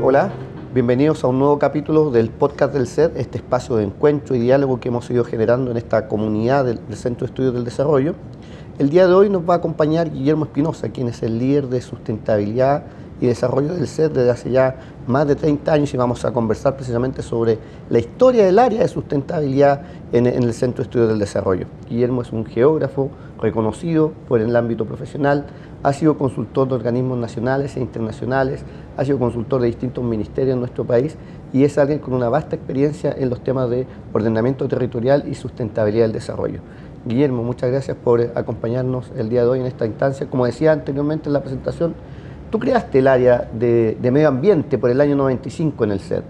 Hola, bienvenidos a un nuevo capítulo del podcast del CED, este espacio de encuentro y diálogo que hemos ido generando en esta comunidad del Centro de Estudios del Desarrollo. El día de hoy nos va a acompañar Guillermo Espinosa, quien es el líder de sustentabilidad y desarrollo del CED desde hace ya más de 30 años y vamos a conversar precisamente sobre la historia del área de sustentabilidad en el Centro de Estudios del Desarrollo. Guillermo es un geógrafo reconocido por el ámbito profesional, ha sido consultor de organismos nacionales e internacionales, ha sido consultor de distintos ministerios en nuestro país y es alguien con una vasta experiencia en los temas de ordenamiento territorial y sustentabilidad del desarrollo. Guillermo, muchas gracias por acompañarnos el día de hoy en esta instancia. Como decía anteriormente en la presentación, tú creaste el área de medio ambiente por el año 95 en el CED.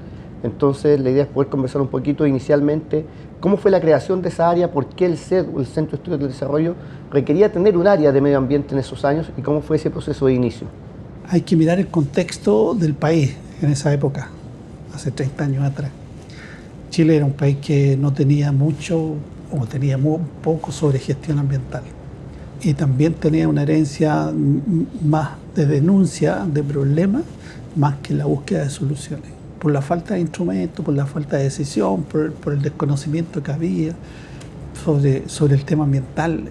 Entonces, la idea es poder conversar un poquito inicialmente cómo fue la creación de esa área, por qué el CED, o el Centro de Estudios del Desarrollo, requería tener un área de medio ambiente en esos años y cómo fue ese proceso de inicio. Hay que mirar el contexto del país en esa época, hace 30 años atrás. Chile era un país que no tenía mucho o tenía muy poco sobre gestión ambiental. Y también tenía una herencia más de denuncia de problemas, más que la búsqueda de soluciones. Por la falta de instrumentos, por la falta de decisión, por el desconocimiento que había sobre el tema ambiental.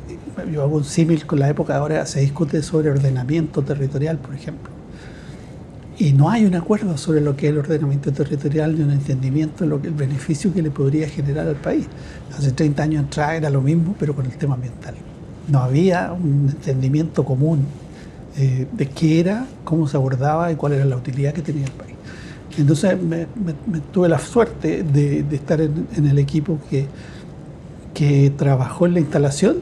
Yo hago un símil con la época de ahora, se discute sobre ordenamiento territorial, por ejemplo. Y no hay un acuerdo sobre lo que es el ordenamiento territorial ni un entendimiento de el beneficio que le podría generar al país. Hace 30 años atrás era lo mismo, pero con el tema ambiental. No había un entendimiento común de qué era, cómo se abordaba y cuál era la utilidad que tenía el país. Entonces me tuve la suerte de estar en el equipo que trabajó en la instalación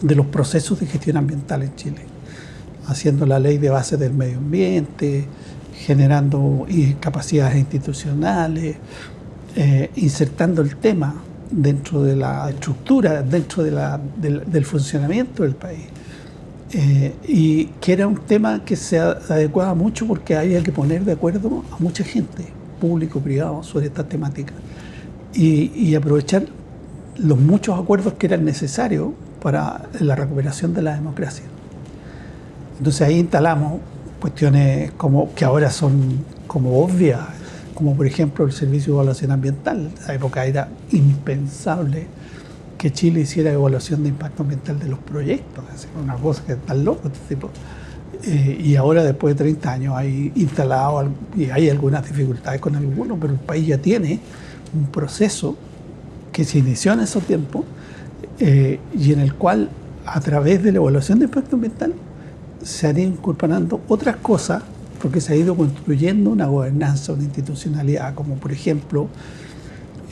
de los procesos de gestión ambiental en Chile, haciendo la ley de base del medio ambiente, generando capacidades institucionales, insertando el tema dentro de la estructura, dentro del funcionamiento del país. Y que era un tema que se adecuaba mucho porque había que poner de acuerdo a mucha gente, público, privado, sobre esta temática y aprovechar los muchos acuerdos que eran necesarios para la recuperación de la democracia. Entonces ahí instalamos cuestiones que ahora son como obvias, como por ejemplo el Servicio de Evaluación Ambiental. En esa época era impensable que Chile hiciera evaluación de impacto ambiental de los proyectos. Es una cosa que es tan loco este tipo. Y ahora, después de 30 años, hay instalado, y hay algunas dificultades con algunos, pero el país ya tiene un proceso que se inició en esos tiempos y en el cual, a través de la evaluación de impacto ambiental, se han ido incorporando otras cosas, porque se ha ido construyendo una gobernanza, una institucionalidad, como por ejemplo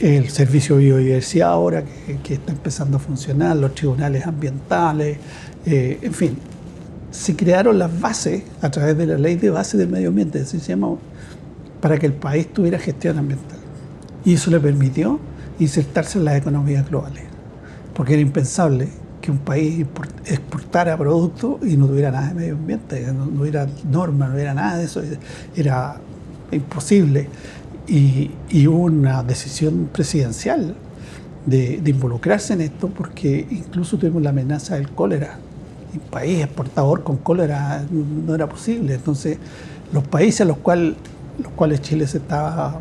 el Servicio de Biodiversidad ahora que está empezando a funcionar, los tribunales ambientales, en fin. Se crearon las bases a través de la Ley de Base del Medio Ambiente, así se llama, para que el país tuviera gestión ambiental. Y eso le permitió insertarse en las economías globales, porque era impensable que un país exportara productos y no tuviera nada de medio ambiente, no hubiera normas, no hubiera nada de eso, era imposible. Y hubo una decisión presidencial de involucrarse en esto porque incluso tuvimos la amenaza del cólera. Un país exportador con cólera no era posible. Entonces, los países a los cuales Chile se estaba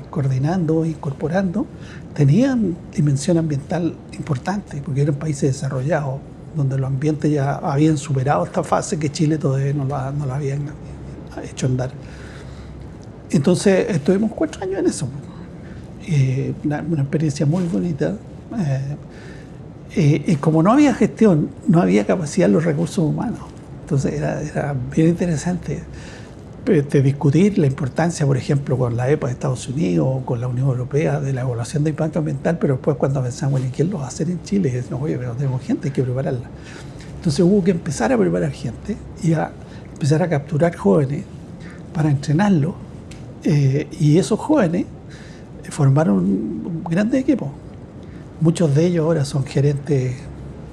coordinando, incorporando, tenían dimensión ambiental importante porque eran países desarrollados, donde los ambientes ya habían superado esta fase que Chile todavía no la habían hecho andar. Entonces estuvimos 4 años en eso, una experiencia muy bonita. Y como no había gestión, no había capacidad en los recursos humanos. Entonces era bien interesante discutir la importancia, por ejemplo, con la EPA de Estados Unidos o con la Unión Europea de la evaluación de impacto ambiental, pero después cuando pensamos en quién lo va a hacer en Chile, decimos, oye, pero tenemos gente, hay que prepararla. Entonces hubo que empezar a preparar gente y a empezar a capturar jóvenes para entrenarlos. Y esos jóvenes formaron grandes equipos. Muchos de ellos ahora son gerentes,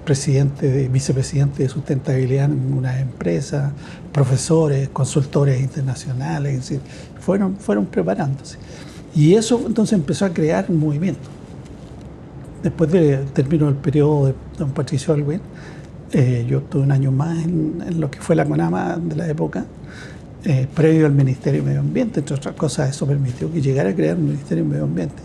presidentes, vicepresidentes de sustentabilidad en una empresa, profesores, consultores internacionales, es decir, fueron preparándose. Y eso entonces empezó a crear un movimiento. Después terminó el periodo de don Patricio Aylwin, yo estuve un año más en lo que fue la CONAMA de la época, previo al Ministerio de Medio Ambiente. Entre otras cosas, eso permitió que llegara a crear un Ministerio de Medio Ambiente.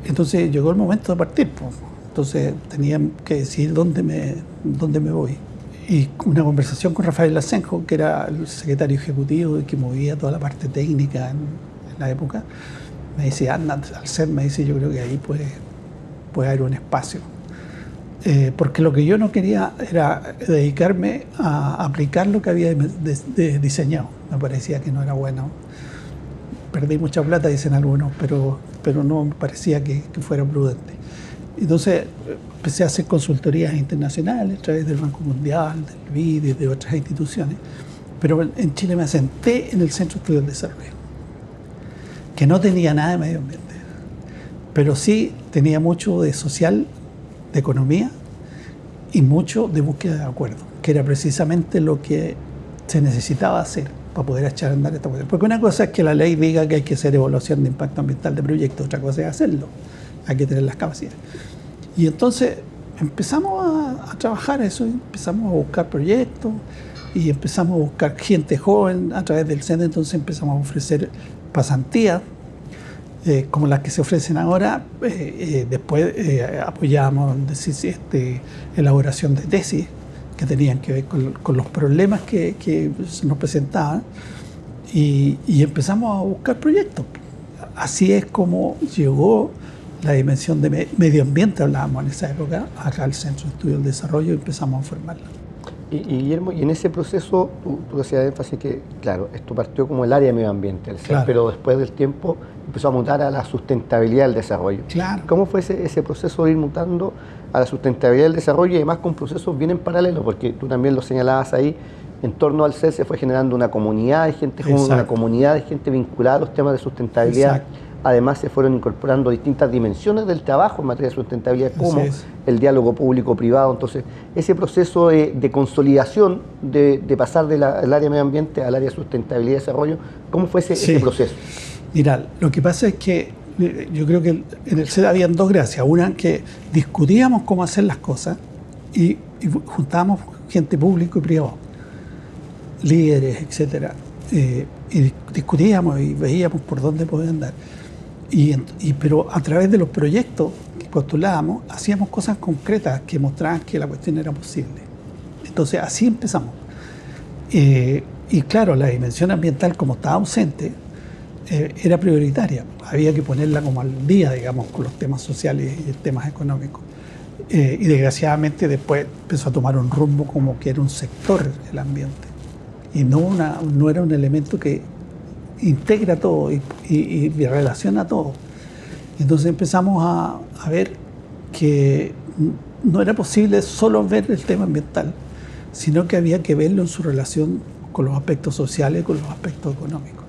Entonces llegó el momento de partir, pues. Entonces tenía que decidir dónde me voy. Y una conversación con Rafael Asenjo, que era el secretario ejecutivo y que movía toda la parte técnica en la época, me dice, anda al CER, me dice, yo creo que ahí puede haber un espacio. Porque lo que yo no quería era dedicarme a aplicar lo que había diseñado. Me parecía que no era bueno. Perdí mucha plata, dicen algunos, pero no me parecía que fuera prudente. Entonces empecé a hacer consultorías internacionales a través del Banco Mundial, del BID y de otras instituciones. Pero en Chile me asenté en el Centro de Estudios del Desarrollo, que no tenía nada de medio ambiente, pero sí tenía mucho de social, de economía y mucho de búsqueda de acuerdo, que era precisamente lo que se necesitaba hacer para poder echar a andar esta cuestión. Porque una cosa es que la ley diga que hay que hacer evaluación de impacto ambiental de proyectos, otra cosa es hacerlo, hay que tener las capacidades. Y entonces empezamos a trabajar eso, empezamos a buscar proyectos y empezamos a buscar gente joven a través del CEN. Entonces empezamos a ofrecer pasantías como las que se ofrecen ahora. Después apoyábamos elaboración de tesis que tenían que ver con los problemas que nos presentaban y empezamos a buscar proyectos. Así es como llegó la dimensión de medio ambiente, hablábamos en esa época, acá al Centro de Estudios del Desarrollo, y empezamos a formarla. Y Guillermo, y en ese proceso tú hacías énfasis que, claro, esto partió como el área de medio ambiente, claro, pero después del tiempo empezó a mutar a la sustentabilidad del desarrollo. Claro. ¿Cómo fue ese proceso de ir mutando a la sustentabilidad del desarrollo y además con procesos bien en paralelo? Porque tú también lo señalabas ahí, en torno al CER se fue generando una comunidad de gente joven, una comunidad de gente vinculada a los temas de sustentabilidad. Exacto. Además se fueron incorporando distintas dimensiones del trabajo en materia de sustentabilidad, como el diálogo público-privado. Entonces, ese proceso de consolidación, de pasar del área de medio ambiente al área de sustentabilidad y desarrollo, ¿cómo fue ese proceso? Mira, lo que pasa es que yo creo que en el CER habían dos gracias. Una, que discutíamos cómo hacer las cosas y juntábamos gente público y privado, líderes, etcétera, y discutíamos y veíamos por dónde podía andar. Pero a través de los proyectos que postulábamos, hacíamos cosas concretas que mostraban que la cuestión era posible. Entonces, así empezamos. Y claro, la dimensión ambiental, como estaba ausente, era prioritaria. Había que ponerla como al día, digamos, con los temas sociales y temas económicos. Y desgraciadamente después empezó a tomar un rumbo como que era un sector el ambiente. Y no era un elemento que integra todo y relaciona todo. Entonces empezamos a ver que no era posible solo ver el tema ambiental, sino que había que verlo en su relación con los aspectos sociales y con los aspectos económicos.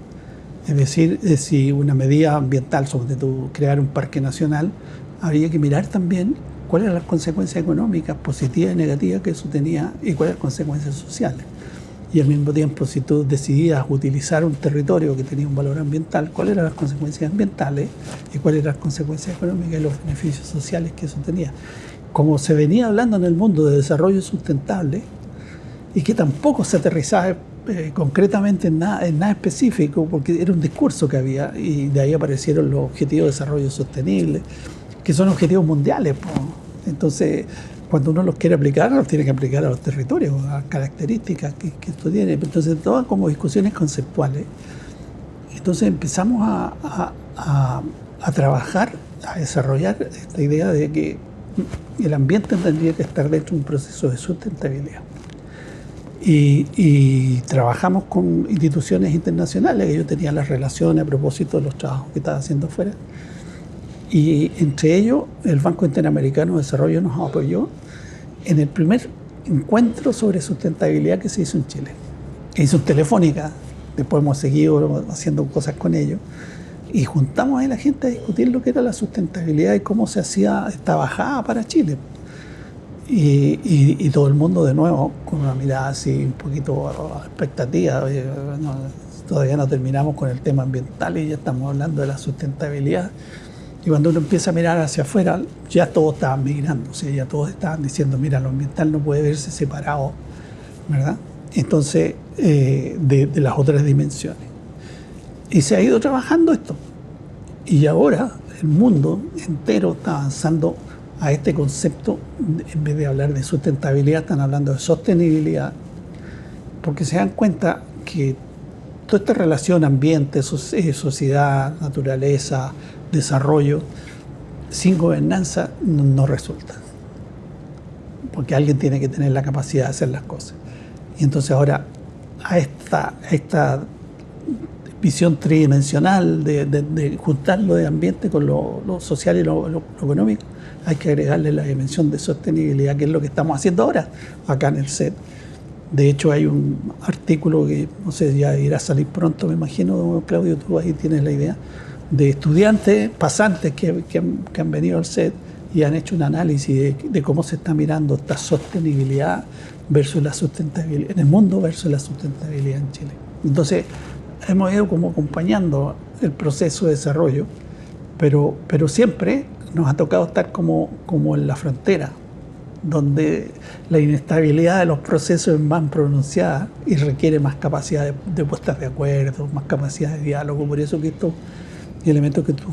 Es decir, si una medida ambiental, sobre todo crear un parque nacional, habría que mirar también cuáles eran las consecuencias económicas, positivas y negativas que eso tenía y cuáles las consecuencias sociales. Y al mismo tiempo, si tú decidías utilizar un territorio que tenía un valor ambiental, cuáles eran las consecuencias ambientales y cuáles eran las consecuencias económicas y los beneficios sociales que eso tenía. Como se venía hablando en el mundo de desarrollo sustentable y que tampoco se aterrizaba concretamente en nada específico, porque era un discurso que había y de ahí aparecieron los objetivos de desarrollo sostenible, que son objetivos mundiales. Entonces, cuando uno los quiere aplicar, los tiene que aplicar a los territorios, a las características que esto tiene. Entonces, todas como discusiones conceptuales. Entonces empezamos a trabajar, a desarrollar esta idea de que el ambiente tendría que estar dentro de un proceso de sustentabilidad. Y trabajamos con instituciones internacionales, que yo tenía las relaciones a propósito de los trabajos que estaba haciendo afuera. Y entre ellos, el Banco Interamericano de Desarrollo nos apoyó en el primer encuentro sobre sustentabilidad que se hizo en Chile. Hizo en Telefónica, después hemos seguido haciendo cosas con ellos, y juntamos a la gente a discutir lo que era la sustentabilidad y cómo se hacía esta bajada para Chile. Y todo el mundo de nuevo con una mirada así un poquito expectativa. Todavía no terminamos con el tema ambiental y ya estamos hablando de la sustentabilidad. Y cuando uno empieza a mirar hacia afuera, ya todos estaban migrando, o sea, ya todos estaban diciendo, mira, lo ambiental no puede verse separado, ¿verdad? Entonces, de las otras dimensiones. Y se ha ido trabajando esto. Y ahora el mundo entero está avanzando a este concepto. En vez de hablar de sustentabilidad, están hablando de sostenibilidad, porque se dan cuenta que toda esta relación ambiente, sociedad, naturaleza, desarrollo, sin gobernanza no resulta. Porque alguien tiene que tener la capacidad de hacer las cosas. Y entonces ahora a esta visión tridimensional de juntar lo de ambiente con lo social y lo económico, hay que agregarle la dimensión de sostenibilidad, que es lo que estamos haciendo ahora acá en el CET. De hecho, hay un artículo que, no sé, ya irá a salir pronto, me imagino, Claudio, tú ahí tienes la idea, de estudiantes, pasantes que han venido al CET y han hecho un análisis de cómo se está mirando esta sostenibilidad versus la sustentabilidad en el mundo versus la sustentabilidad en Chile. Entonces, hemos ido como acompañando el proceso de desarrollo, pero siempre nos ha tocado estar como en la frontera, donde la inestabilidad de los procesos es más pronunciada y requiere más capacidad de puestas de acuerdo, más capacidad de diálogo. Por eso que estos elementos que tú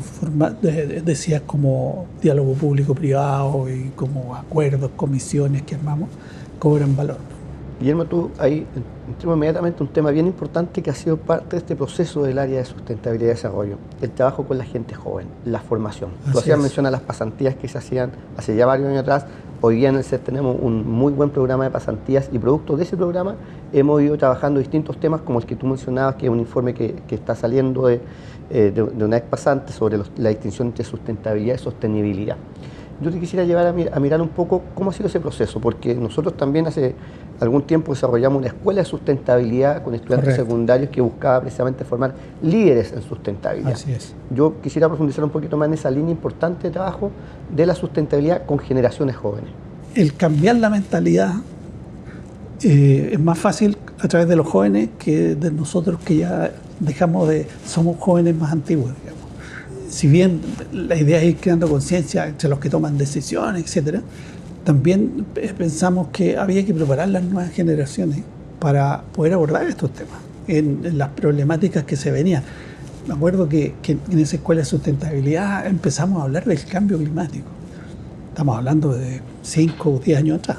decías como diálogo público-privado y como acuerdos, comisiones que armamos, cobran valor. Guillermo, tú ahí entramos inmediatamente a un tema bien importante que ha sido parte de este proceso del área de sustentabilidad y desarrollo, el trabajo con la gente joven, la formación. Tú hacías mención a las pasantías que se hacían hace ya varios años atrás. Hoy día en el CET tenemos un muy buen programa de pasantías y producto de ese programa hemos ido trabajando distintos temas como el que tú mencionabas, que es un informe que está saliendo de una ex pasante sobre la distinción entre sustentabilidad y sostenibilidad. Yo te quisiera llevar a mirar un poco cómo ha sido ese proceso, porque nosotros también hace algún tiempo desarrollamos una escuela de sustentabilidad con estudiantes secundarios que buscaba precisamente formar líderes en sustentabilidad. Así es. Yo quisiera profundizar un poquito más en esa línea importante de trabajo de la sustentabilidad con generaciones jóvenes. El cambiar la mentalidad es más fácil a través de los jóvenes que de nosotros que ya somos jóvenes más antiguos, digamos. Si bien la idea es ir creando conciencia entre los que toman decisiones, etcétera, también pensamos que había que preparar las nuevas generaciones para poder abordar estos temas en las problemáticas que se venían. Me acuerdo que en esa escuela de sustentabilidad empezamos a hablar del cambio climático. Estamos hablando de 5 o 10 años atrás,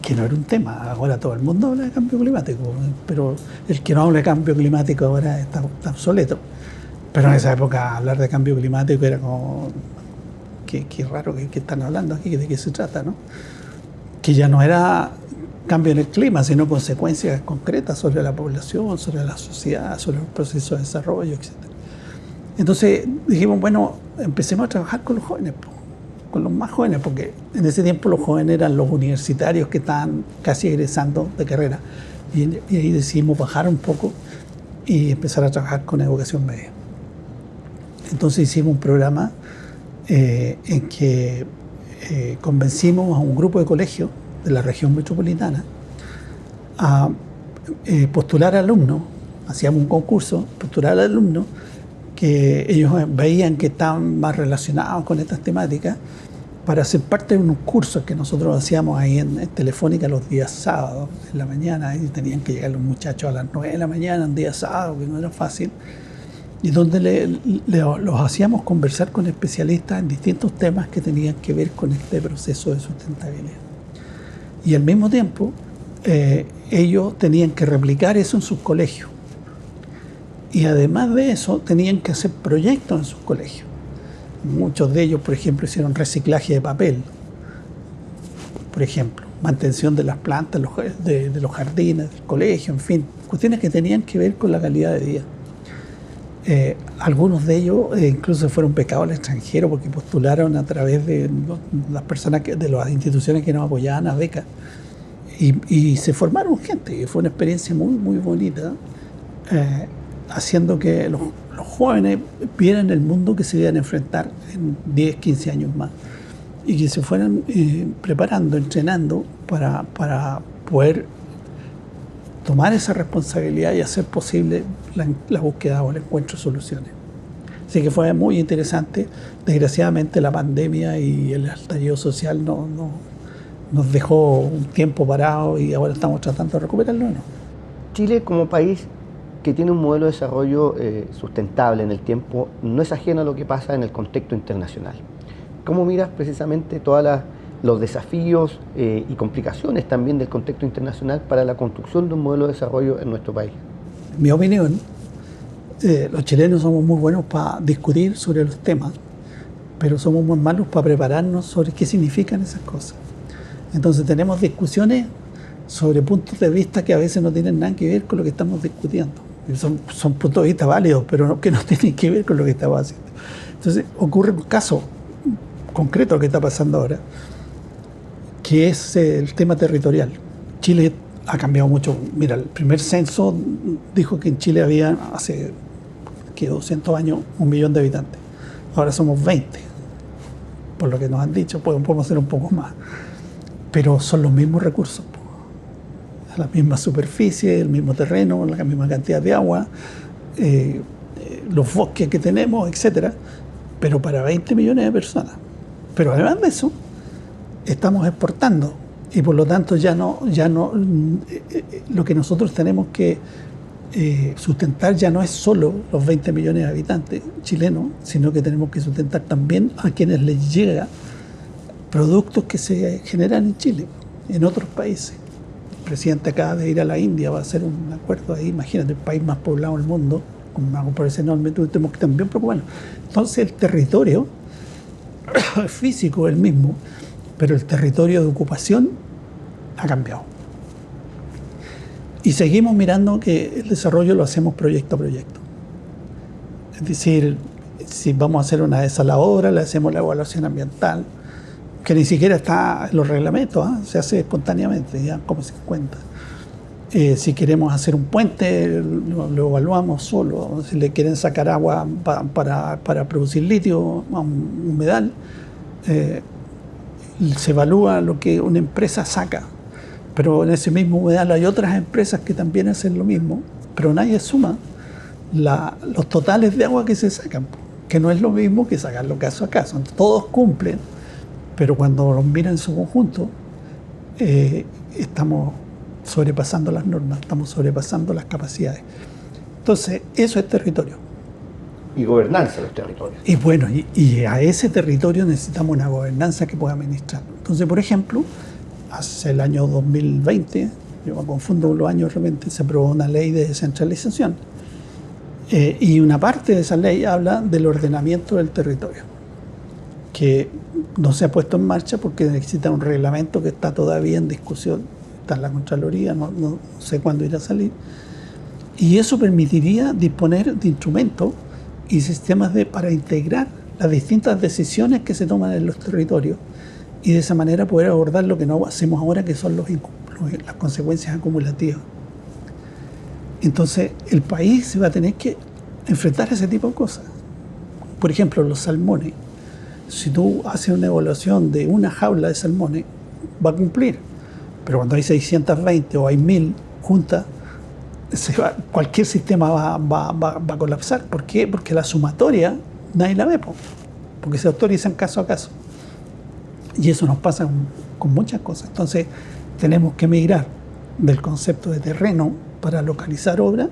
que no era un tema. Ahora todo el mundo habla de cambio climático, pero el que no habla de cambio climático ahora está obsoleto. Pero en esa época hablar de cambio climático era como, qué raro que están hablando aquí, de qué se trata, ¿no? Que ya no era cambio en el clima, sino consecuencias concretas sobre la población, sobre la sociedad, sobre los procesos de desarrollo, etc. Entonces dijimos, bueno, empecemos a trabajar con los jóvenes, con los más jóvenes, porque en ese tiempo los jóvenes eran los universitarios que estaban casi egresando de carrera. Y ahí decidimos bajar un poco y empezar a trabajar con educación media. Entonces hicimos un programa en que convencimos a un grupo de colegios de la región metropolitana a postular alumnos, hacíamos un concurso, postular alumnos que ellos veían que estaban más relacionados con estas temáticas para ser parte de unos cursos que nosotros hacíamos ahí en Telefónica los días sábados, en la mañana, y tenían que llegar los muchachos a las 9 de la mañana, un día sábado, que no era fácil, y donde los hacíamos conversar con especialistas en distintos temas que tenían que ver con este proceso de sustentabilidad. Y al mismo tiempo, ellos tenían que replicar eso en sus colegios. Y además de eso, tenían que hacer proyectos en sus colegios. Muchos de ellos, por ejemplo, hicieron reciclaje de papel, por ejemplo, mantención de las plantas de los jardines, del colegio, en fin, cuestiones que tenían que ver con la calidad de vida. Algunos de ellos incluso fueron becados al extranjero porque postularon a través de las personas, de las instituciones que nos apoyaban a becas, y se formaron gente, y fue una experiencia muy, muy bonita, haciendo que los jóvenes vieran el mundo que se iban a enfrentar en 10, 15 años más, y que se fueran preparando, entrenando para poder tomar esa responsabilidad y hacer posible la búsqueda o el encuentro de soluciones. Así que fue muy interesante. Desgraciadamente la pandemia y el estallido social nos dejó un tiempo parado y ahora estamos tratando de recuperarlo, ¿no? Chile como país que tiene un modelo de desarrollo sustentable en el tiempo, no es ajeno a lo que pasa en el contexto internacional. ¿Cómo miras precisamente todos los desafíos y complicaciones también del contexto internacional para la construcción de un modelo de desarrollo en nuestro país? En mi opinión, los chilenos somos muy buenos para discutir sobre los temas, pero somos muy malos para prepararnos sobre qué significan esas cosas. Entonces tenemos discusiones sobre puntos de vista que a veces no tienen nada que ver con lo que estamos discutiendo. Son puntos de vista válidos, pero que no tienen que ver con lo que estamos haciendo. Entonces ocurre un caso concreto que está pasando ahora, que es el tema territorial. Chile ha cambiado mucho. Mira, el primer censo dijo que en Chile había hace 200 años 1 millón de habitantes. Ahora somos 20, por lo que nos han dicho, podemos ser un poco más. Pero son los mismos recursos, la misma superficie, el mismo terreno, la misma cantidad de agua, los bosques que tenemos, etcétera, pero para 20 millones de personas. Pero además de eso, estamos exportando y por lo tanto ya no lo que nosotros tenemos que sustentar ya no es solo los 20 millones de habitantes chilenos, sino que tenemos que sustentar también a quienes les llega productos que se generan en Chile, en otros países. El presidente acaba de ir a la India, va a hacer un acuerdo ahí, imagínate, el país más poblado del mundo, con una población enorme, tenemos que también preocuparnos. Entonces el territorio físico es el mismo, pero el territorio de ocupación ha cambiado. Y seguimos mirando que el desarrollo lo hacemos proyecto a proyecto. Es decir, si vamos a hacer una desaladora, le hacemos la evaluación ambiental, que ni siquiera está en los reglamentos, se hace espontáneamente, ya como se cuenta. Si queremos hacer un puente, lo evaluamos solo. Si le quieren sacar agua para producir litio a un humedal, se evalúa lo que una empresa saca. Pero en ese mismo humedal hay otras empresas que también hacen lo mismo, pero nadie suma los totales de agua que se sacan, que no es lo mismo que sacarlo caso a caso. Todos cumplen, pero cuando los miran en su conjunto, estamos sobrepasando las normas, estamos sobrepasando las capacidades. Entonces, eso es territorio. Y gobernanza de los territorios. Y bueno, y a ese territorio necesitamos una gobernanza que pueda administrarlo. Entonces, por ejemplo, hace el año 2020, yo me confundo con los años, de repente se aprobó una ley de descentralización. Y una parte de esa ley habla del ordenamiento del territorio, que no se ha puesto en marcha porque necesita un reglamento que está todavía en discusión, está en la Contraloría, no sé cuándo irá a salir. Y eso permitiría disponer de instrumentos y sistemas para integrar las distintas decisiones que se toman en los territorios y de esa manera poder abordar lo que no hacemos ahora, que son las consecuencias acumulativas. Entonces, el país se va a tener que enfrentar a ese tipo de cosas. Por ejemplo, los salmones. Si tú haces una evaluación de una jaula de salmones, va a cumplir. Pero cuando hay 620 o hay 1000 juntas, cualquier sistema va a colapsar. ¿Por qué? Porque la sumatoria nadie la ve, porque se autorizan caso a caso. Y eso nos pasa con muchas cosas. Entonces, tenemos que migrar del concepto de terreno para localizar obras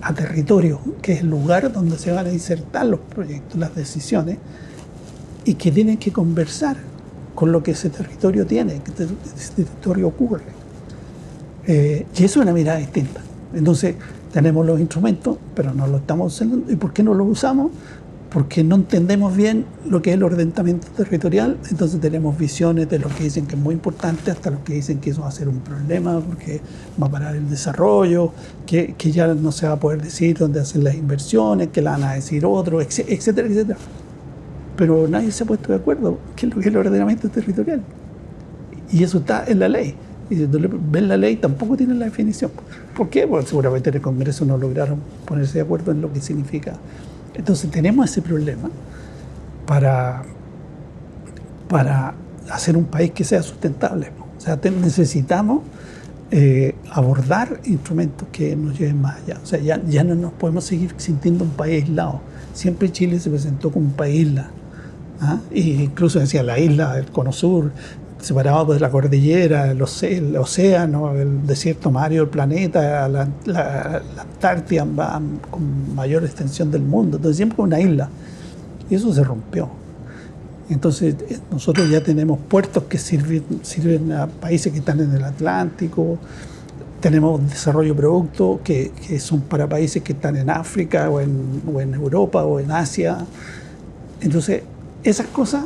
a territorio, que es el lugar donde se van a insertar los proyectos, las decisiones, y que tienen que conversar con lo que ese territorio tiene, que ese territorio ocurre. Y eso es una mirada distinta. Entonces, tenemos los instrumentos, pero no los estamos usando. ¿Y por qué no los usamos? Porque no entendemos bien lo que es el ordenamiento territorial. Entonces tenemos visiones de los que dicen que es muy importante hasta los que dicen que eso va a ser un problema porque va a parar el desarrollo, que ya no se va a poder decir dónde hacen las inversiones, que la van a decir otros, etcétera, etcétera. Pero nadie se ha puesto de acuerdo qué es lo que es el ordenamiento territorial. Y eso está en la ley. Y si tú ves la ley, tampoco tiene la definición. ¿Por qué? Porque seguramente en el Congreso no lograron ponerse de acuerdo en lo que significa. Entonces tenemos ese problema para hacer un país que sea sustentable. O sea, necesitamos abordar instrumentos que nos lleven más allá. O sea, ya no nos podemos seguir sintiendo un país aislado. Siempre Chile se presentó como un país isla. ¿Ah? E incluso decía la isla del Cono Sur, separado por la cordillera, el océano, el desierto mario del planeta, la Antártida con mayor extensión del mundo. Entonces siempre una isla. Y eso se rompió. Entonces nosotros ya tenemos puertos que sirven a países que están en el Atlántico. Tenemos desarrollo de productos que son para países que están en África o en Europa o en Asia. Entonces esas cosas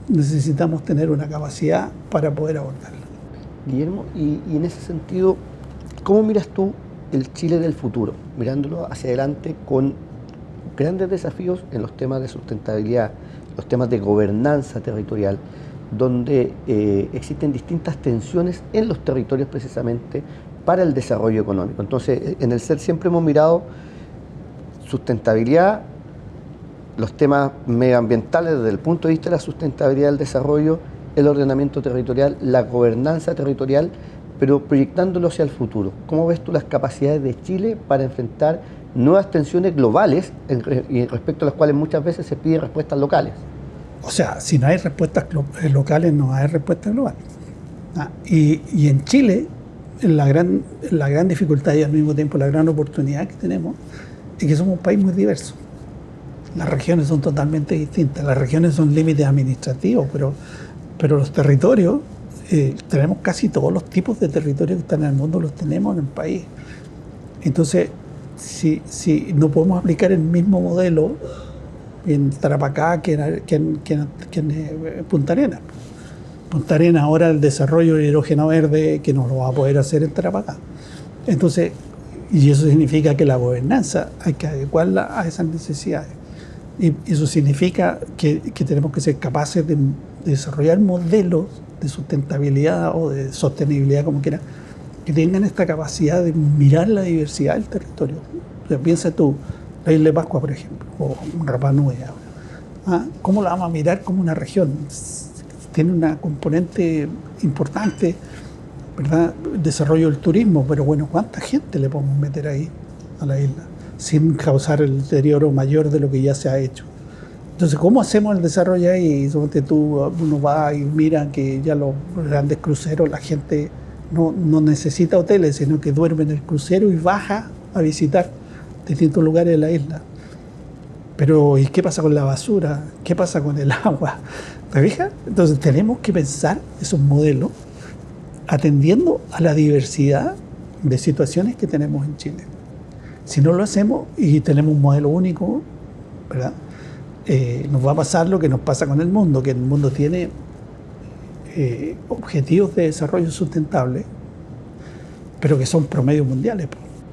necesitamos tener una capacidad para poder abordarla. Guillermo, y en ese sentido, ¿cómo miras tú el Chile del futuro? Mirándolo hacia adelante con grandes desafíos en los temas de sustentabilidad, los temas de gobernanza territorial, donde existen distintas tensiones en los territorios precisamente para el desarrollo económico. Entonces, en el SER siempre hemos mirado sustentabilidad, los temas medioambientales desde el punto de vista de la sustentabilidad del desarrollo, el ordenamiento territorial, la gobernanza territorial, pero proyectándolo hacia el futuro. ¿Cómo ves tú las capacidades de Chile para enfrentar nuevas tensiones globales y respecto a las cuales muchas veces se piden respuestas locales? O sea, si no hay respuestas locales, no hay respuestas globales. Y en Chile, la gran dificultad y al mismo tiempo la gran oportunidad que tenemos es que somos un país muy diverso. Las regiones son totalmente distintas. Las regiones son límites administrativos, pero los territorios, tenemos casi todos los tipos de territorios que están en el mundo, los tenemos en el país. Entonces, si no podemos aplicar el mismo modelo en Tarapacá que en Punta Arenas. Punta Arenas ahora el desarrollo de hidrógeno verde que no lo va a poder hacer en Tarapacá. Entonces, y eso significa que la gobernanza hay que adecuarla a esas necesidades. Y eso significa que tenemos que ser capaces de desarrollar modelos de sustentabilidad o de sostenibilidad, como quiera, que tengan esta capacidad de mirar la diversidad del territorio. O sea, piensa tú, la isla de Pascua, por ejemplo, o Rapa Nui. ¿Cómo la vamos a mirar como una región? Tiene una componente importante, ¿verdad? Desarrollo del turismo, pero bueno, ¿cuánta gente le podemos meter ahí a la isla sin causar el deterioro mayor de lo que ya se ha hecho? Entonces, ¿cómo hacemos el desarrollo ahí? Uno va y mira que ya los grandes cruceros, la gente no necesita hoteles, sino que duerme en el crucero y baja a visitar distintos lugares de la isla. Pero, ¿y qué pasa con la basura? ¿Qué pasa con el agua? ¿Te fijas? Entonces, tenemos que pensar esos modelos atendiendo a la diversidad de situaciones que tenemos en Chile. Si no lo hacemos y tenemos un modelo único, ¿verdad? Nos va a pasar lo que nos pasa con el mundo, que el mundo tiene objetivos de desarrollo sustentable, pero que son promedios mundiales.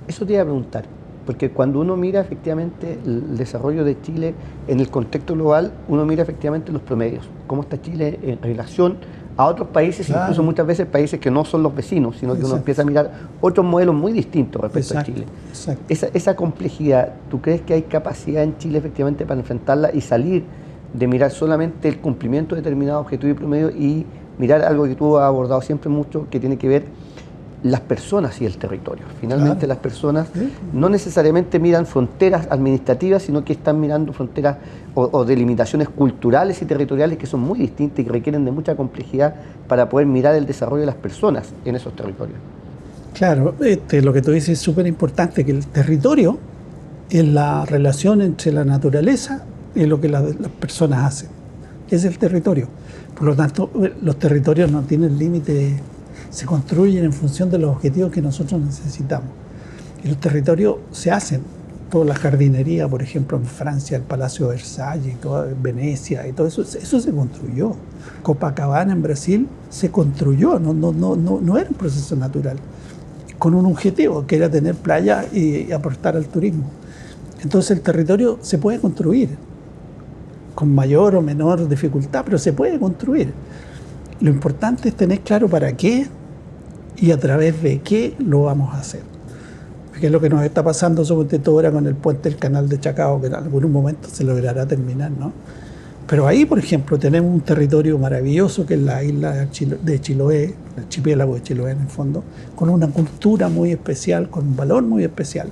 Eso te iba a preguntar, porque cuando uno mira efectivamente el desarrollo de Chile en el contexto global, uno mira efectivamente los promedios, cómo está Chile en relación a otros países, claro, incluso muchas veces países que no son los vecinos, sino que exacto, uno empieza a mirar otros modelos muy distintos respecto exacto, a Chile. Exacto. Esa complejidad, ¿tú crees que hay capacidad en Chile efectivamente para enfrentarla y salir de mirar solamente el cumplimiento de determinados objetivos y promedios y mirar algo que tú has abordado siempre mucho, que tiene que ver las personas y el territorio? Finalmente claro, las personas no necesariamente miran fronteras administrativas, sino que están mirando fronteras o delimitaciones culturales y territoriales que son muy distintas y que requieren de mucha complejidad para poder mirar el desarrollo de las personas en esos territorios. Claro, lo que tú dices es súper importante, que el territorio es la relación entre la naturaleza y lo que las personas hacen. Es el territorio. Por lo tanto, los territorios no tienen límite, se construyen en función de los objetivos que nosotros necesitamos. Y los territorios se hacen. Toda la jardinería, por ejemplo, en Francia, el Palacio de Versalles, en Venecia, y todo eso se construyó. Copacabana en Brasil se construyó, no era un proceso natural, con un objetivo, que era tener playa y aportar al turismo. Entonces el territorio se puede construir, con mayor o menor dificultad, pero se puede construir. Lo importante es tener claro para qué y a través de qué lo vamos a hacer. Que es lo que nos está pasando sobre todo ahora con el puente del canal de Chacao, que en algún momento se logrará terminar, ¿no? Pero ahí, por ejemplo, tenemos un territorio maravilloso que es la isla de Chiloé, el archipiélago de Chiloé en el fondo, con una cultura muy especial, con un valor muy especial,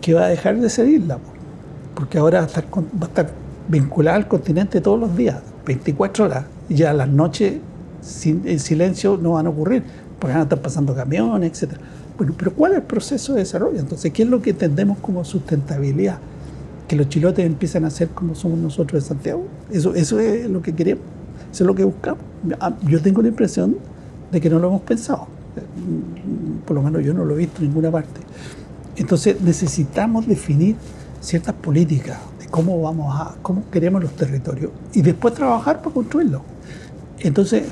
que va a dejar de ser isla, porque ahora va a estar vinculada al continente todos los días, 24 horas, y ya a las noches en silencio no van a ocurrir, porque van a estar pasando camiones, etcétera. Bueno, pero ¿cuál es el proceso de desarrollo? Entonces, ¿qué es lo que entendemos como sustentabilidad? Que los chilotes empiezan a ser como somos nosotros de Santiago. Eso es lo que queremos, eso es lo que buscamos. Yo tengo la impresión de que no lo hemos pensado. Por lo menos yo no lo he visto en ninguna parte. Entonces necesitamos definir ciertas políticas de cómo queremos los territorios y después trabajar para construirlos. Entonces,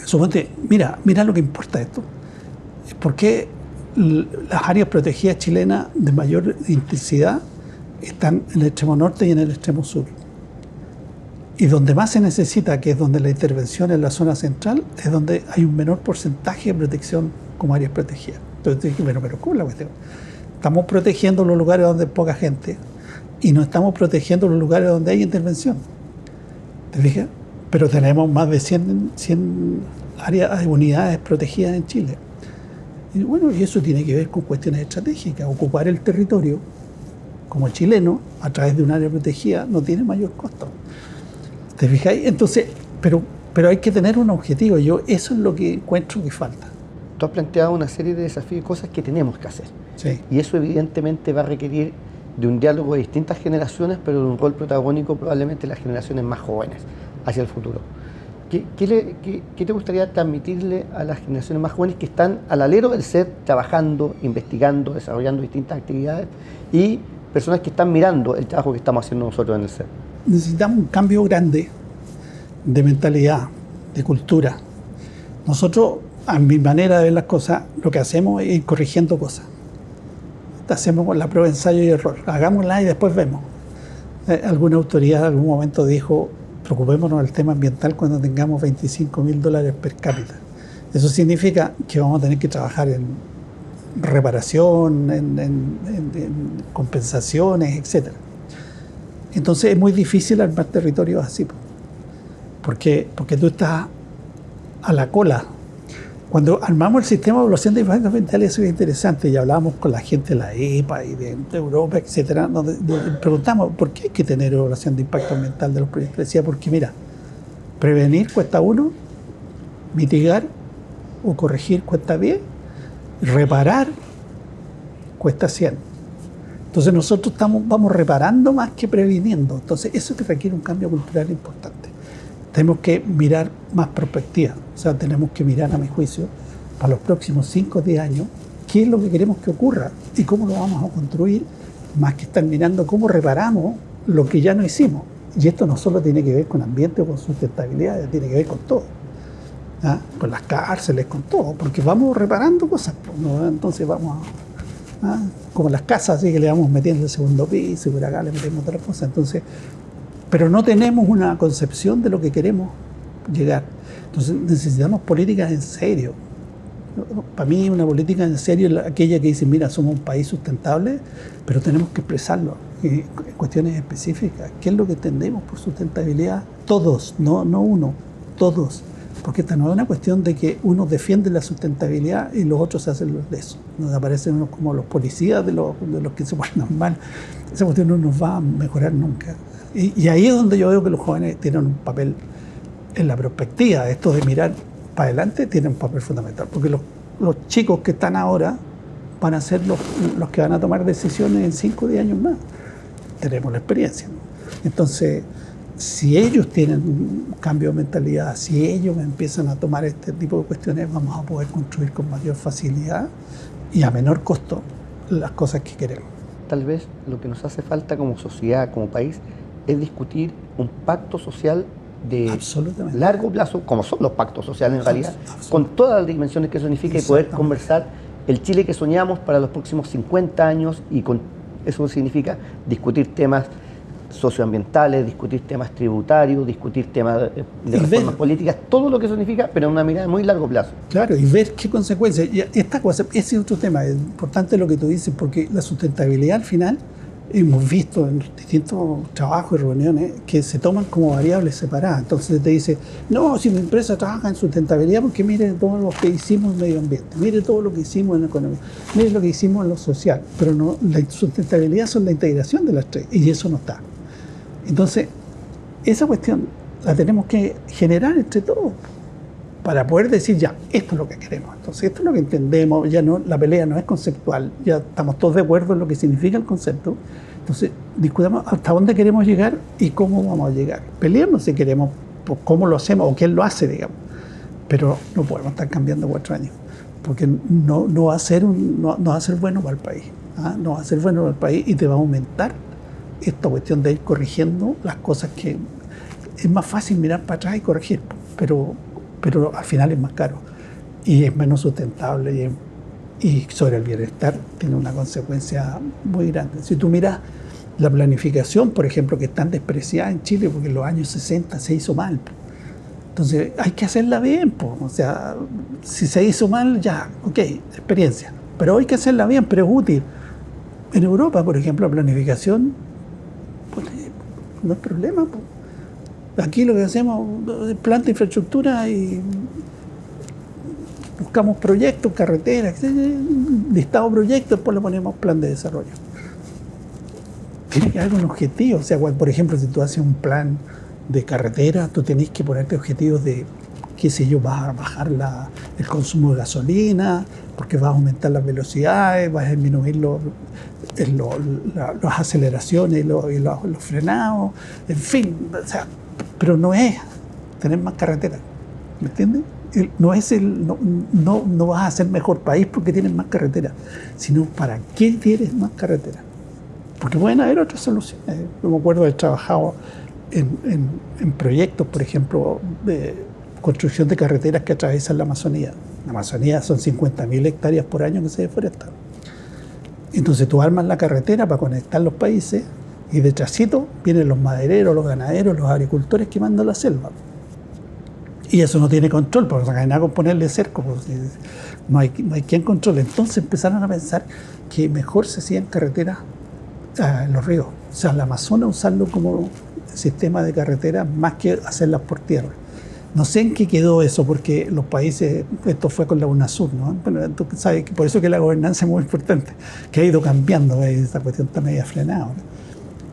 suponte, mira lo que importa esto. ¿Por qué las áreas protegidas chilenas de mayor intensidad están en el extremo norte y en el extremo sur? Y donde más se necesita, que es donde la intervención en la zona central, es donde hay un menor porcentaje de protección como áreas protegidas. Entonces dije, pero ¿cómo es la cuestión? Estamos protegiendo los lugares donde hay poca gente y no estamos protegiendo los lugares donde hay intervención. ¿Te fijas? Pero tenemos más de 100 áreas, unidades protegidas en Chile. Y bueno, y eso tiene que ver con cuestiones estratégicas. Ocupar el territorio como chileno a través de un área protegida no tiene mayor costo. ¿Te fijáis? Entonces, pero hay que tener un objetivo. Yo eso es lo que encuentro que falta. Tú has planteado una serie de desafíos y cosas que tenemos que hacer. Sí. Y eso evidentemente va a requerir de un diálogo de distintas generaciones, pero de un rol protagónico probablemente las generaciones más jóvenes hacia el futuro. ¿Qué te gustaría transmitirle a las generaciones más jóvenes que están al alero del CER, trabajando, investigando, desarrollando distintas actividades, y personas que están mirando el trabajo que estamos haciendo nosotros en el CER? Necesitamos un cambio grande de mentalidad, de cultura. Nosotros, a mi manera de ver las cosas, lo que hacemos es ir corrigiendo cosas. Hacemos la prueba, ensayo y error. Hagámosla y después vemos. Alguna autoridad en algún momento dijo, preocupémonos del tema ambiental cuando tengamos $25.000 per cápita. Eso significa que vamos a tener que trabajar en reparación, en compensaciones, etc. Entonces es muy difícil armar territorios así, porque tú estás a la cola. Cuando armamos el sistema de evaluación de impactos ambientales, eso es interesante, y hablábamos con la gente de la EPA y de Europa, etcétera, donde preguntamos por qué hay que tener evaluación de impacto ambiental de los proyectos. Decía, porque mira, prevenir cuesta 1, mitigar o corregir cuesta 10, reparar cuesta 100. Entonces nosotros vamos reparando más que previniendo. Entonces eso que requiere un cambio cultural importante. Tenemos que mirar más perspectiva, o sea, tenemos que mirar, a mi juicio, para los próximos 5 o 10 años, qué es lo que queremos que ocurra y cómo lo vamos a construir, más que estar mirando cómo reparamos lo que ya no hicimos. Y esto no solo tiene que ver con ambiente o con sustentabilidad, tiene que ver con todo, ¿ah? Con las cárceles, con todo, porque vamos reparando cosas, ¿no? Entonces vamos como las casas, así que le vamos metiendo el segundo piso y por acá le metemos otra cosa. Entonces, pero no tenemos una concepción de lo que queremos llegar. Entonces necesitamos políticas en serio. Para mí una política en serio es aquella que dice, mira, somos un país sustentable, pero tenemos que expresarlo en cuestiones específicas. ¿Qué es lo que entendemos por sustentabilidad? Todos, no uno, todos. Porque esta no es una cuestión de que uno defiende la sustentabilidad y los otros se hacen los de eso. Nos aparecen unos como los policías de los que se ponen mal. Esa cuestión no nos va a mejorar nunca. Y ahí es donde yo veo que los jóvenes tienen un papel en la perspectiva. Esto de mirar para adelante tiene un papel fundamental, porque los chicos que están ahora van a ser los que van a tomar decisiones en 5 o 10 años más. Tenemos la experiencia, ¿no? Entonces, si ellos tienen un cambio de mentalidad, si ellos empiezan a tomar este tipo de cuestiones, vamos a poder construir con mayor facilidad y a menor costo las cosas que queremos. Tal vez lo que nos hace falta como sociedad, como país, es discutir un pacto social de largo plazo, como son los pactos sociales en realidad, con todas las dimensiones que eso significa, y poder conversar el Chile que soñamos para los próximos 50 años, y con eso significa discutir temas socioambientales, discutir temas tributarios, discutir temas de reformas políticas, todo lo que eso significa, pero en una mirada de muy largo plazo. Claro, y ver qué consecuencias. Esta cosa, ese es otro tema, es importante lo que tú dices, porque la sustentabilidad al final, hemos visto en distintos trabajos y reuniones que se toman como variables separadas. Entonces te dice, no, si mi empresa trabaja en sustentabilidad, porque mire todo lo que hicimos en medio ambiente, mire todo lo que hicimos en economía, mire lo que hicimos en lo social, pero no, la sustentabilidad son la integración de las tres, y eso no está. Entonces, esa cuestión la tenemos que generar entre todos para poder decir ya, esto es lo que queremos. Entonces, esto es lo que entendemos, ya no, la pelea no es conceptual, ya estamos todos de acuerdo en lo que significa el concepto. Entonces, discutamos hasta dónde queremos llegar y cómo vamos a llegar. Peleemos si queremos, por cómo lo hacemos o quién lo hace, digamos. Pero no podemos estar cambiando 4 años, porque no va a ser bueno para el país. No va a ser bueno para el país y te va a aumentar esta cuestión de ir corrigiendo las cosas que es más fácil mirar para atrás y corregir, pero al final es más caro y es menos sustentable y sobre el bienestar tiene una consecuencia muy grande. Si tú miras la planificación, por ejemplo, que es tan despreciada en Chile porque en los años 60 se hizo mal. Entonces hay que hacerla bien, o sea, si se hizo mal, ya, ok, experiencia, pero hay que hacerla bien, pero es útil. En Europa, por ejemplo, la planificación, pues, no es problema. Aquí lo que hacemos es planta de infraestructura y buscamos proyectos, carreteras, listado de proyectos, después le ponemos plan de desarrollo. Tiene que haber un objetivo, o sea, por ejemplo, si tú haces un plan de carretera, tú tenés que ponerte objetivos de, qué sé yo, vas a bajar el consumo de gasolina, porque vas a aumentar las velocidades, vas a disminuir las aceleraciones y los frenados, en fin, o sea, pero no es tener más carreteras, ¿me entiendes? No vas a ser mejor país porque tienes más carreteras, sino para qué tienes más carreteras. Porque pueden haber otras soluciones. Yo me acuerdo de haber trabajado en proyectos, por ejemplo, de construcción de carreteras que atraviesan la Amazonía. La Amazonía son 50.000 hectáreas por año que se deforestan. Entonces tú armas la carretera para conectar los países y detrásito vienen los madereros, los ganaderos, los agricultores que mandan la selva. Y eso no tiene control, porque no hay nada con ponerle cerco, no hay quien controle. Entonces empezaron a pensar que mejor se hacían carreteras en los ríos. O sea, el Amazonas usarlo como sistema de carretera más que hacerlas por tierra. No sé en qué quedó eso, porque los países, esto fue con la UNASUR, ¿no? Pero tú sabes que por eso que la gobernanza es muy importante, que ha ido cambiando, esta cuestión está media frenada, ¿no?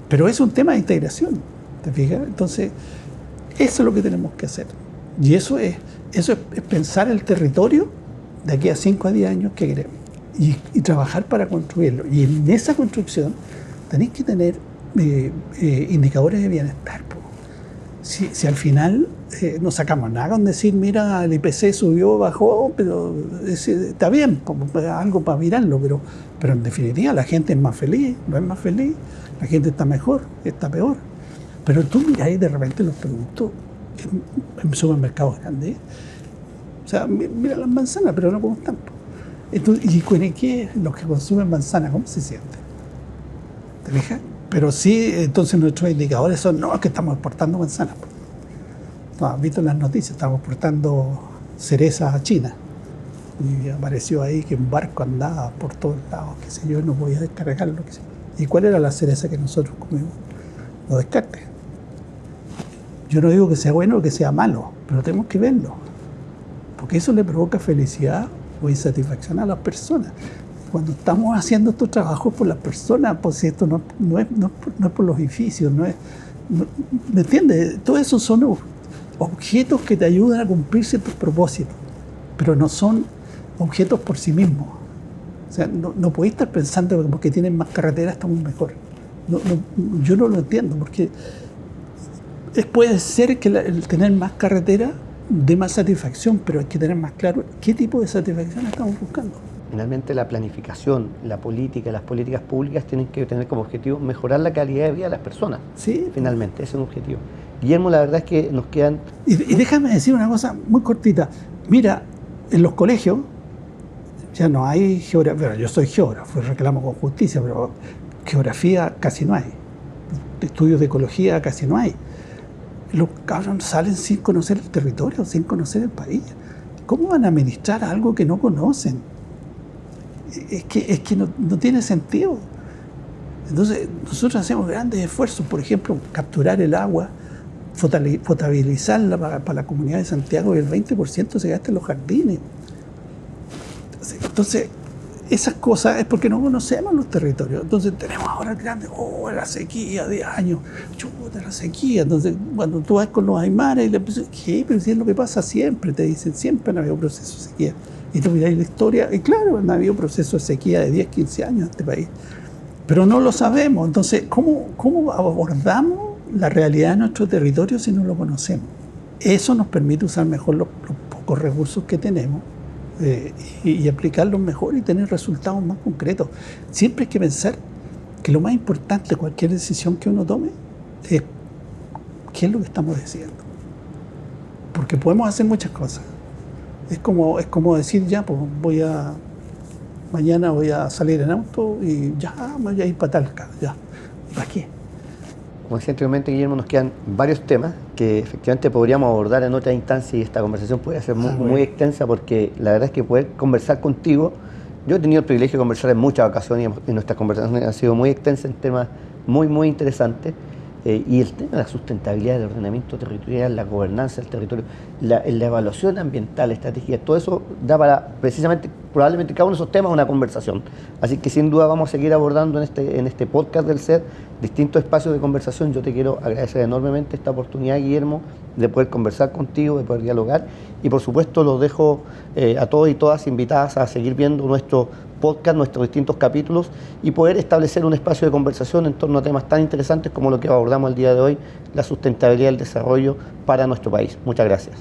Pero es un tema de integración, ¿te fijas? Entonces, eso es lo que tenemos que hacer. Y eso es pensar el territorio de aquí a 5 a 10 años que queremos y trabajar para construirlo. Y en esa construcción tenéis que tener indicadores de bienestar. Si al final no sacamos nada con decir, mira, el IPC subió, bajó, pero está bien, algo para mirarlo, pero en definitiva la gente es más feliz, no es más feliz, la gente está mejor, está peor. Pero tú miráis de repente los productos en supermercados grandes, o sea, mira las manzanas, pero no como están. Entonces, ¿y qué? Los que consumen manzanas, ¿cómo se sienten? ¿Te fijas? Pero sí, entonces nuestros indicadores son, no, es que estamos exportando manzanas. No, has visto en las noticias, estamos exportando cerezas a China. Y apareció ahí que un barco andaba por todos lados, qué sé yo, no podía descargarlo, qué sé yo. ¿Y cuál era la cereza que nosotros comimos? Los descartes. Yo no digo que sea bueno o que sea malo, pero tenemos que verlo. Porque eso le provoca felicidad o insatisfacción a las personas. Cuando estamos haciendo estos trabajos por las personas, pues esto no es por los edificios, ¿me entiendes? Todo eso son objetos que te ayudan a cumplir ciertos propósitos, pero no son objetos por sí mismos. O sea, no podéis estar pensando que porque tienen más carreteras estamos mejor. Yo no lo entiendo, porque puede ser que el tener más carreteras dé más satisfacción, pero hay que tener más claro qué tipo de satisfacción estamos buscando. Finalmente la planificación, la política, las políticas públicas tienen que tener como objetivo mejorar la calidad de vida de las personas. Sí. Finalmente, ese es un objetivo. Guillermo, la verdad es que nos quedan... Y déjame decir una cosa muy cortita. Mira, en los colegios ya no hay geografía. Bueno, yo soy geógrafo, reclamo con justicia, pero geografía casi no hay. Estudios de ecología casi no hay. Los cabros salen sin conocer el territorio, sin conocer el país. ¿Cómo van a administrar algo que no conocen? Es que no tiene sentido. Entonces, nosotros hacemos grandes esfuerzos, por ejemplo, capturar el agua, potabilizarla para la comunidad de Santiago, y el 20% se gasta en los jardines. Entonces, esas cosas es porque no conocemos los territorios. Entonces tenemos ahora grandes, la sequía de años, chuta, la sequía. Entonces, cuando tú vas con los aymaras y le dices, ¿qué? Pero si es lo que pasa siempre, te dicen, siempre han habido procesos de sequía. Y tú miras la historia, y claro, han habido procesos de sequía de 10, 15 años en este país. Pero no lo sabemos. Entonces, ¿cómo abordamos la realidad de nuestro territorio si no lo conocemos? Eso nos permite usar mejor los pocos recursos que tenemos y aplicarlos mejor y tener resultados más concretos. Siempre hay que pensar que lo más importante de cualquier decisión que uno tome es qué es lo que estamos decidiendo. Porque podemos hacer muchas cosas. Es como decir, ya, pues mañana voy a salir en auto y ya me voy a ir para Talca, ya. ¿Para qué? Como decía anteriormente, Guillermo, nos quedan varios temas que efectivamente podríamos abordar en otra instancia y esta conversación puede ser muy extensa, porque la verdad es que poder conversar contigo, yo he tenido el privilegio de conversar en muchas ocasiones y nuestras conversaciones han sido muy extensas en temas muy interesantes. Y el tema de la sustentabilidad del ordenamiento territorial, la gobernanza del territorio, la evaluación ambiental, estrategia, todo eso da para precisamente, probablemente cada uno de esos temas una conversación. Así que sin duda vamos a seguir abordando en este podcast del CER distintos espacios de conversación. Yo te quiero agradecer enormemente esta oportunidad, Guillermo, de poder conversar contigo, de poder dialogar. Y por supuesto los dejo a todos y todas invitadas a seguir viendo nuestro podcast, nuestros distintos capítulos y poder establecer un espacio de conversación en torno a temas tan interesantes como lo que abordamos el día de hoy, la sustentabilidad del desarrollo para nuestro país. Muchas gracias.